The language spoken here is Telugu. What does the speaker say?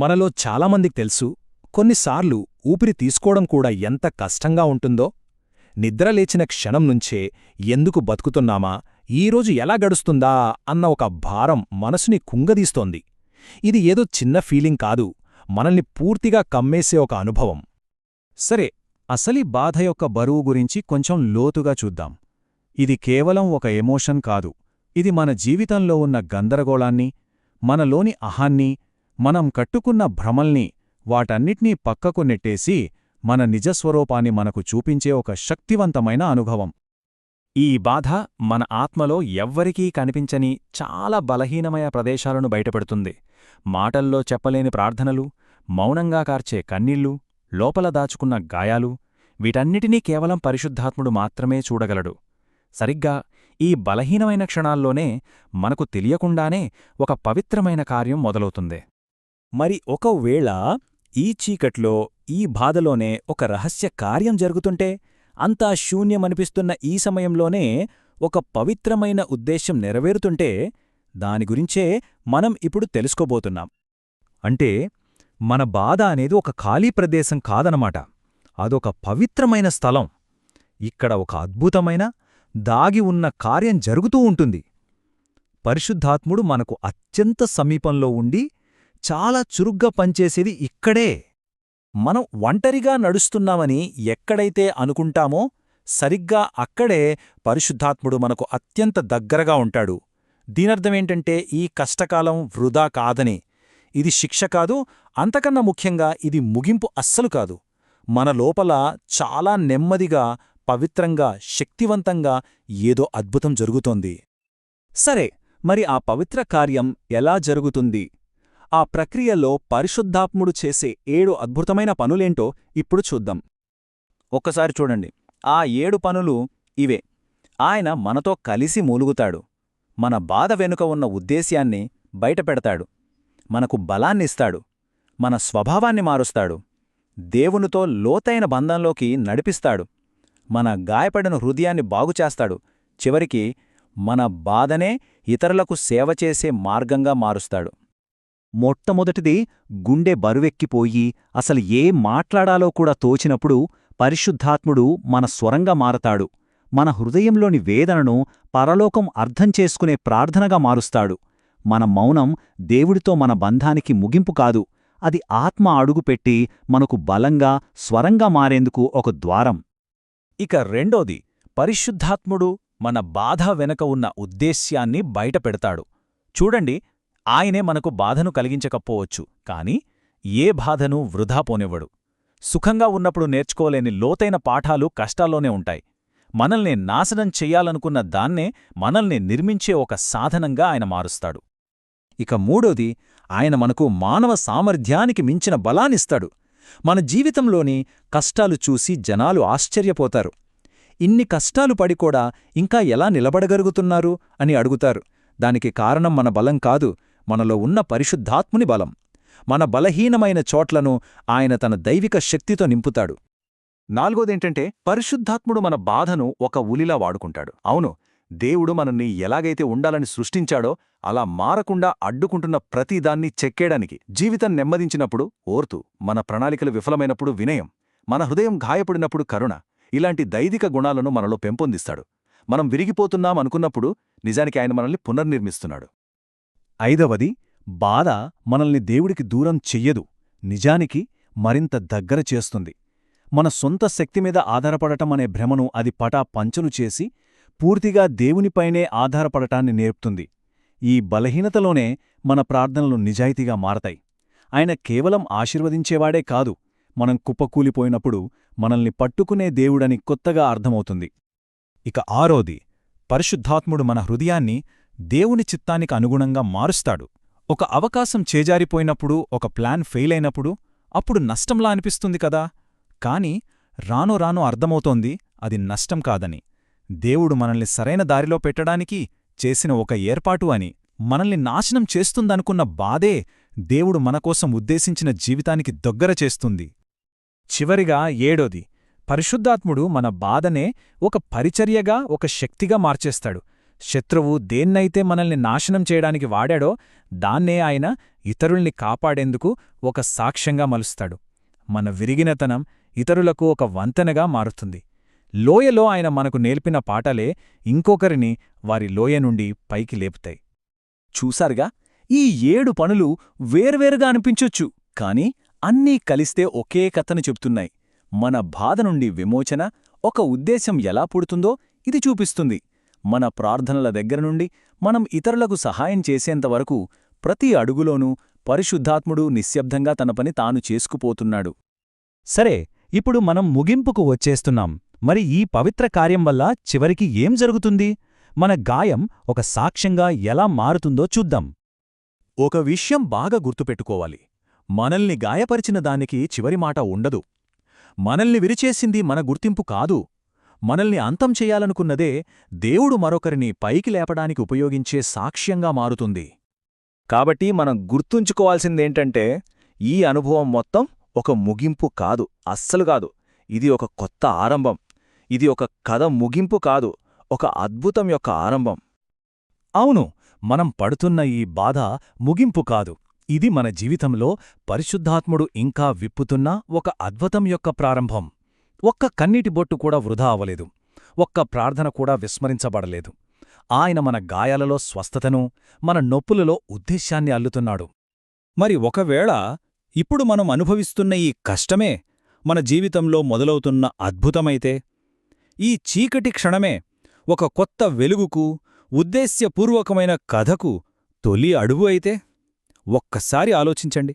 మనలో చాలామందికి తెలుసు, కొన్నిసార్లు ఊపిరి తీసుకోవడం కూడా ఎంత కష్టంగా ఉంటుందో. నిద్రలేచిన క్షణం నుంచే ఎందుకు బతుకుతున్నామా, ఈరోజు ఎలా గడుస్తుందా అన్న ఒక భారం మనసుని కుంగదీస్తోంది. ఇది ఏదో చిన్న ఫీలింగ్ కాదు, మనల్ని పూర్తిగా కమ్మేసే ఒక అనుభవం. సరే, అసలీ బాధ యొక్క బరువు గురించి కొంచెం లోతుగా చూద్దాం. ఇది కేవలం ఒక ఎమోషన్ కాదు, ఇది మన జీవితంలో ఉన్న గందరగోళాన్ని, మనలోని అహాన్ని, మనం కట్టుకున్న భ్రమల్ని, వాటన్నిటినీ పక్కకు నెట్టేసి మన నిజస్వరూపాన్ని మనకు చూపించే ఒక శక్తివంతమైన అనుభవం. ఈ బాధ మన ఆత్మలో ఎవ్వరికీ కనిపించని చాలా బలహీనమైన ప్రదేశాలను బయటపెడుతుంది. మాటల్లో చెప్పలేని ప్రార్థనలు, మౌనంగా కార్చే కన్నీళ్లు, లోపల దాచుకున్న గాయాలు, వీటన్నిటినీ కేవలం పరిశుద్ధాత్ముడు మాత్రమే చూడగలడు. సరిగ్గా ఈ బలహీనమైన క్షణాల్లోనే మనకు తెలియకుండానే ఒక పవిత్రమైన కార్యం మొదలవుతుంది. మరి ఒకవేళ ఈ చీకట్లో, ఈ బాధలోనే ఒక రహస్య కార్యం జరుగుతుంటే, అంతా శూన్యమనిపిస్తున్న ఈ సమయంలోనే ఒక పవిత్రమైన ఉద్దేశ్యం నెరవేరుతుంటే, దాని గురించే మనం ఇప్పుడు తెలుసుకోబోతున్నాం. అంటే మన బాధ అనేది ఒక ఖాళీ ప్రదేశం కాదనమాట, అదొక పవిత్రమైన స్థలం. ఇక్కడ ఒక అద్భుతమైన, దాగి ఉన్న కార్యం జరుగుతూ ఉంటుంది. పరిశుద్ధాత్ముడు మనకు అత్యంత సమీపంలో ఉండి చాలా చురుగ్గా పనిచేసేది ఇక్కడే. మనం ఒంటరిగా నడుస్తున్నామని ఎక్కడైతే అనుకుంటామో, సరిగ్గా అక్కడే పరిశుద్ధాత్ముడు మనకు అత్యంత దగ్గరగా ఉంటాడు. దీనర్థమేంటంటే ఈ కష్టకాలం వృధా కాదని. ఇది శిక్ష కాదు, అంతకన్నా ముఖ్యంగా ఇది ముగింపు అస్సలు కాదు. మన లోపల చాలా నెమ్మదిగా, పవిత్రంగా, శక్తివంతంగా ఏదో అద్భుతం జరుగుతోంది. సరే, మరి ఆ పవిత్ర కార్యం ఎలా జరుగుతుంది? ఆ ప్రక్రియలో పరిశుద్ధాత్ముడు చేసే 7 అద్భుతమైన పనులేంటో ఇప్పుడు చూద్దాం. ఒక్కసారి చూడండి, ఆ 7 పనులు ఇవే. ఆయన మనతో కలిసి మూలుగుతాడు, మన బాధ వెనుక ఉన్న ఉద్దేశ్యాన్ని బయటపెడతాడు, మనకు బలాన్నిస్తాడు, మన స్వభావాన్ని మారుస్తాడు, దేవునితో లోతైన బంధంలోకి నడిపిస్తాడు, మన గాయపడిన హృదయాన్ని బాగుచేస్తాడు, చివరికి మన బాధనే ఇతరులకు సేవ చేసే మార్గంగా మారుస్తాడు. మొట్టమొదటిది, గుండె బరువెక్కిపోయి అసలు ఏం మాట్లాడాలో కూడా తోచినప్పుడు పరిశుద్ధాత్ముడు మన స్వరంగా మారతాడు. మన హృదయంలోని వేదనను పరలోకం అర్థం చేసుకునే ప్రార్థనగా మారుస్తాడు. మన మౌనం దేవుడితో మన బంధానికి ముగింపు కాదు, అది ఆత్మ అడుగుపెట్టి మనకు బలంగా, స్వరంగా మారేందుకు ఒక ద్వారం. ఇక రెండోది, పరిశుద్ధాత్ముడు మన బాధ వెనక ఉన్న ఉద్దేశ్యాన్ని బయటపెడతాడు. చూడండి, ఆయనే మనకు బాధను కలిగించకపోవచ్చు, కాని ఏ బాధను వృధా పోనివ్వడు. సుఖంగా ఉన్నప్పుడు నేర్చుకోలేని లోతైన పాఠాలు కష్టాల్లోనే ఉంటాయి. మనల్ని నాశనం చెయ్యాలనుకున్న దాన్నే మనల్ని నిర్మించే ఒక సాధనంగా ఆయన మారుస్తాడు. ఇక మూడోది, ఆయన మనకు మానవ సామర్థ్యానికి మించిన బలాన్నిస్తాడు. మన జీవితంలోని కష్టాలు చూసి జనాలు ఆశ్చర్యపోతారు. ఇన్ని కష్టాలు పడికూడా ఇంకా ఎలా నిలబడగలుగుతున్నారు అని అడుగుతారు. దానికి కారణం మన బలం కాదు, మనలో ఉన్న పరిశుద్ధాత్ముని బలం. మన బలహీనమైన చోట్లను ఆయన తన దైవిక శక్తితో నింపుతాడు. నాలుగోదేంటంటే, పరిశుద్ధాత్ముడు మన బాధను ఒక ఉలిలా వాడుకుంటాడు. అవును, దేవుడు మనల్ని ఎలాగైతే ఉండాలని సృష్టించాడో అలా మారకుండా అడ్డుకుంటున్న ప్రతిదాన్ని చెక్కేయడానికి. జీవితం నెమ్మదించినప్పుడు ఓర్తు, మన ప్రణాళికలు విఫలమైనప్పుడు వినయం, మన హృదయం గాయపడినప్పుడు కరుణ, ఇలాంటి దైవిక గుణాలను మనలో పెంపొందిస్తాడు. మనం విరిగిపోతున్నామనుకున్నప్పుడు నిజానికి ఆయన మనల్ని పునర్నిర్మిస్తున్నాడు. ఐదవది, బాధ మనల్ని దేవుడికి దూరం చెయ్యదు, నిజానికి మరింత దగ్గర చేస్తుంది. మన సొంత శక్తిమీద ఆధారపడటం అనే భ్రమను అది పటాపంచలు చేసి పూర్తిగా దేవునిపైనే ఆధారపడటాన్ని నేర్పుతుంది. ఈ బలహీనతలోనే మన ప్రార్థనలు నిజాయితీగా మారతాయి. ఆయన కేవలం ఆశీర్వదించేవాడే కాదు, మనం కుప్పకూలిపోయినప్పుడు మనల్ని పట్టుకునే దేవుడని కొత్తగా అర్థమవుతుంది. ఇక ఆరోది, పరిశుద్ధాత్ముడు మన హృదయాన్ని దేవుని చిత్తానికి అనుగుణంగా మారుస్తాడు. ఒక అవకాశం చేజారిపోయినప్పుడు, ఒక ప్లాన్ ఫెయిల్ అయినప్పుడు, అప్పుడు నష్టంలా అనిపిస్తుంది కదా. కాని రాను రాను అర్థమవుతోంది అది నష్టం కాదని, దేవుడు మనల్ని సరైన దారిలో పెట్టడానికి చేసిన ఒక ఏర్పాటు అని. మనల్ని నాశనం చేస్తుందనుకున్న బాధే దేవుడు మనకోసం ఉద్దేశించిన జీవితానికి దగ్గర చేస్తుంది. చివరిగా ఏడోది, పరిశుద్ధాత్ముడు మన బాధనే ఒక పరిచర్యగా, ఒక శక్తిగా మార్చేస్తాడు. శత్రువు దేన్నైతే మనల్ని నాశనం చేయడానికి వాడాడో దాన్నే ఆయన ఇతరుల్ని కాపాడేందుకు ఒక సాక్ష్యంగా మలుస్తాడు. మన విరిగినతనం ఇతరులకు ఒక వంతెనగా మారుతుంది. లోయలో ఆయన మనకు నేర్పిన పాఠాలే ఇంకొకరిని వారి లోయ నుండి పైకి లేపుతాయి. చూసారుగా, ఈ 7 పనులు వేర్వేరుగా అనిపించొచ్చు, కాని అన్నీ కలిస్తే ఒకే కథను చెప్తున్నాయి. మన బాధ నుండి విమోచన, ఒక ఉద్దేశం ఎలా పుడుతుందో ఇది చూపిస్తుంది. మన ప్రార్థనల దగ్గర నుండి మనం ఇతరులకు సహాయం చేసేంతవరకు ప్రతి అడుగులోనూ పరిశుద్ధాత్ముడు నిశ్శబ్దంగా తన పని తాను చేసుకుపోతున్నాడు. సరే, ఇప్పుడు మనం ముగింపుకు వచ్చేస్తున్నాం. మరి ఈ పవిత్ర కార్యం వల్ల చివరికి ఏం జరుగుతుంది? మన గాయం ఒక సాక్ష్యంగా ఎలా మారుతుందో చూద్దాం. ఒక విషయం బాగా గుర్తుపెట్టుకోవాలి. మనల్ని గాయపరిచిన దానికి చివరి మాట ఉండదు. మనల్ని విరిచేసింది మన గుర్తింపు కాదు. మనల్ని అంతం చెయ్యాలనుకున్నదే దేవుడు మరొకరిని పైకి లేపడానికి ఉపయోగించే సాక్ష్యంగా మారుతుంది. కాబట్టి మనం గుర్తుంచుకోవాల్సిందేంటంటే, ఈ అనుభవం మొత్తం ఒక ముగింపు కాదు, అస్సలు కాదు. ఇది ఒక కొత్త ఆరంభం. ఇది ఒక కథ ముగింపు కాదు, ఒక అద్భుతం యొక్క ఆరంభం. అవును, మనం పడుతున్న ఈ బాధ ముగింపు కాదు. ఇది మన జీవితంలో పరిశుద్ధాత్ముడు ఇంకా విప్పుతున్న ఒక అద్భుతం యొక్క ప్రారంభం. ఒక్క కన్నీటి బొట్టు కూడా వృధా అవలేదు. ఒక్క ప్రార్థన కూడా విస్మరించబడలేదు. ఆయన మన గాయాలలో స్వస్థతను, మన నొప్పులలో ఉద్దేశ్యాన్ని అల్లుతున్నాడు. మరి ఒకవేళ ఇప్పుడు మనం అనుభవిస్తున్న ఈ కష్టమే మన జీవితంలో మొదలవుతున్న అద్భుతమైతే, ఈ చీకటి క్షణమే ఒక కొత్త వెలుగుకు, ఉద్దేశ్యపూర్వకమైన కథకు తొలి అడుగు అయితే, ఒక్కసారి ఆలోచించండి.